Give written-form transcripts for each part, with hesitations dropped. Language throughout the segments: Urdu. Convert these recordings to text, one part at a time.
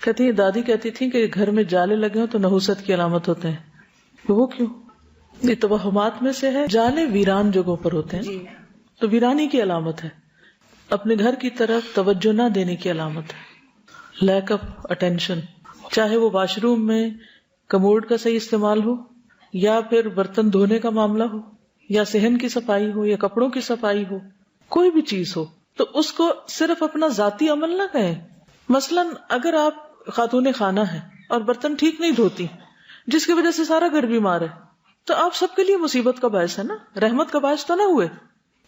کہتی ہیں دادی کہتی تھی کہ گھر میں جالے لگے ہوں تو نحوست کی علامت ہوتے ہیں. وہ کیوں؟ یہ توہمات میں سے ہے. جالے ویران جگہوں پر ہوتے ہیں تو ویرانی کی علامت ہے. اپنے گھر کی طرف توجہ نہ دینے کی علامت ہے. لیک آف اٹینشن، چاہے وہ واش روم میں کموڈ کا صحیح استعمال ہو، یا پھر برتن دھونے کا معاملہ ہو، یا صحن کی صفائی ہو، یا کپڑوں کی صفائی ہو، کوئی بھی چیز ہو تو اس کو صرف اپنا ذاتی عمل نہ کہیں. مثلاً اگر آپ خاتون خانہ ہیں اور برتن ٹھیک نہیں دھوتی، جس کی وجہ سے سارا گھر بیمار ہے، تو آپ سب کے لیے مصیبت کا باعث ہے نا، رحمت کا باعث تو نہ ہوئے.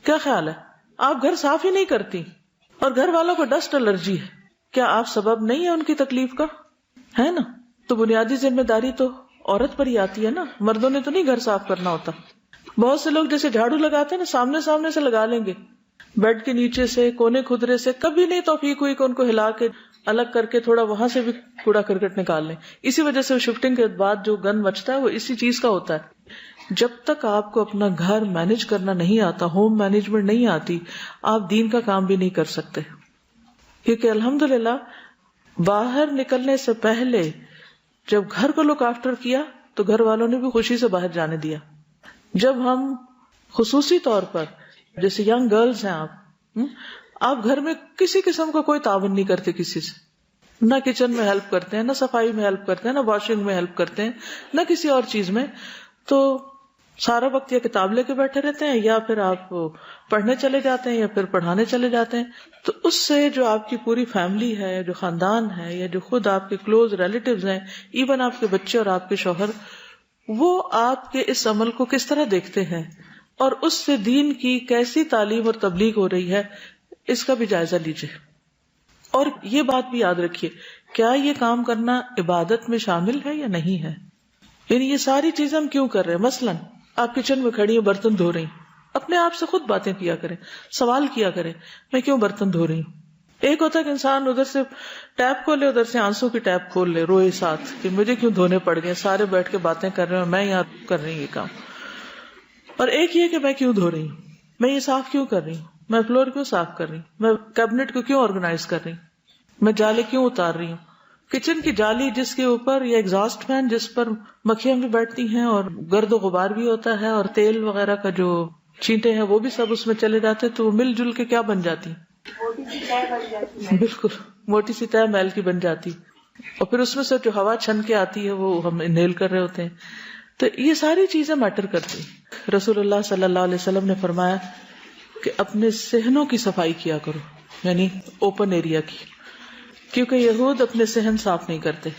کیا خیال ہے؟ آپ گھر صاف ہی نہیں کرتی اور گھر والوں کو ڈسٹ الرجی ہے، کیا آپ سبب نہیں ہے ان کی تکلیف کا؟ ہے نا. تو بنیادی ذمہ داری تو عورت پر ہی آتی ہے نا، مردوں نے تو نہیں گھر صاف کرنا ہوتا. بہت سے لوگ جیسے جھاڑو لگاتے ہیں نا، سامنے سامنے سے لگا لیں گے، بیڈ کے نیچے سے، کونے خدرے سے کبھی نہیں توفیق ہوئی کہ ان کو ہلا کے الگ کر کے تھوڑا وہاں سے بھی کوڑا کرکٹ نکال لیں. اسی وجہ سے شفٹنگ کے بعد جو گند مچتا ہے وہ اسی چیز کا ہوتا ہے. جب تک آپ کو اپنا گھر مینج کرنا نہیں آتا، ہوم مینجمنٹ نہیں آتی، آپ دین کا کام بھی نہیں کر سکتے. کیونکہ الحمدللہ باہر نکلنے سے پہلے جب گھر کو لک آفٹر کیا تو گھر والوں نے بھی خوشی سے باہر جانے دیا. جب ہم خصوصی طور پر جیسے ینگ گرلز ہیں، آپ گھر میں کسی قسم کا کوئی تعاون نہیں کرتے کسی سے، نہ کچن میں ہیلپ کرتے ہیں، نہ صفائی میں ہیلپ کرتے ہیں، نہ واشنگ میں ہیلپ کرتے ہیں، نہ کسی اور چیز میں، تو سارا وقت یا کتاب لے کے بیٹھے رہتے ہیں یا پھر آپ پڑھنے چلے جاتے ہیں یا پھر پڑھانے چلے جاتے ہیں. تو اس سے جو آپ کی پوری فیملی ہے، جو خاندان ہے، یا جو خود آپ کے کلوز ریلیٹیوز ہیں، ایون آپ کے بچے اور آپ کے شوہر، وہ آپ کے اس عمل کو کس طرح دیکھتے ہیں اور اس سے دین کی کیسی تعلیم اور تبلیغ ہو رہی ہے، اس کا بھی جائزہ لیجیے. اور یہ بات بھی یاد رکھیے، کیا یہ کام کرنا عبادت میں شامل ہے یا نہیں ہے؟ یعنی یہ ساری چیزیں ہم کیوں کر رہے ہیں؟ مثلاً آپ کچن میں کھڑی ہیں، برتن دھو رہی ہیں، اپنے آپ سے خود باتیں کیا کریں، سوال کیا کریں، میں کیوں برتن دھو رہی ہوں؟ ایک ہوتا ہے کہ انسان ادھر سے ٹیپ کھولے، ادھر سے آنسو کی ٹیپ کھول لے، روئے ساتھ کہ مجھے کیوں دھونے پڑ گئے، سارے بیٹھ کے باتیں کر رہے ہیں اور میں یہاں کر رہی ہوں یہ کام. اور ایک یہ کہ میں کیوں دھو رہی ہوں، میں یہ صاف کیوں کر رہی ہوں، میں فلور کیوں صاف کر رہی ہوں، میں کیبنٹ کو کیوں آرگنائز کر رہی ہوں، میں جالے کیوں اتار رہی ہوں. کچن کی جالی جس کے اوپر یا ایگزاسٹ فین جس پر مکھیاں بھی بیٹھتی ہیں اور گرد و غبار بھی ہوتا ہے اور تیل وغیرہ کا جو چھینٹے ہیں وہ بھی سب اس میں چلے جاتے، تو وہ مل جل کے کیا بن جاتی؟ بالکل موٹی سی تہ میل کی بن جاتی، اور پھر اس میں سے جو ہوا چھن کے آتی ہے وہ ہم انہیل کر رہے ہوتے ہیں. تو یہ ساری چیزیں میٹر کرتی. رسول اللہ صلی اللہ علیہ وسلم نے فرمایا کہ اپنے صحنوں کی صفائی کیا کرو، یعنی اوپن ایریا کی، کیونکہ یہود اپنے صحن صاف نہیں کرتے.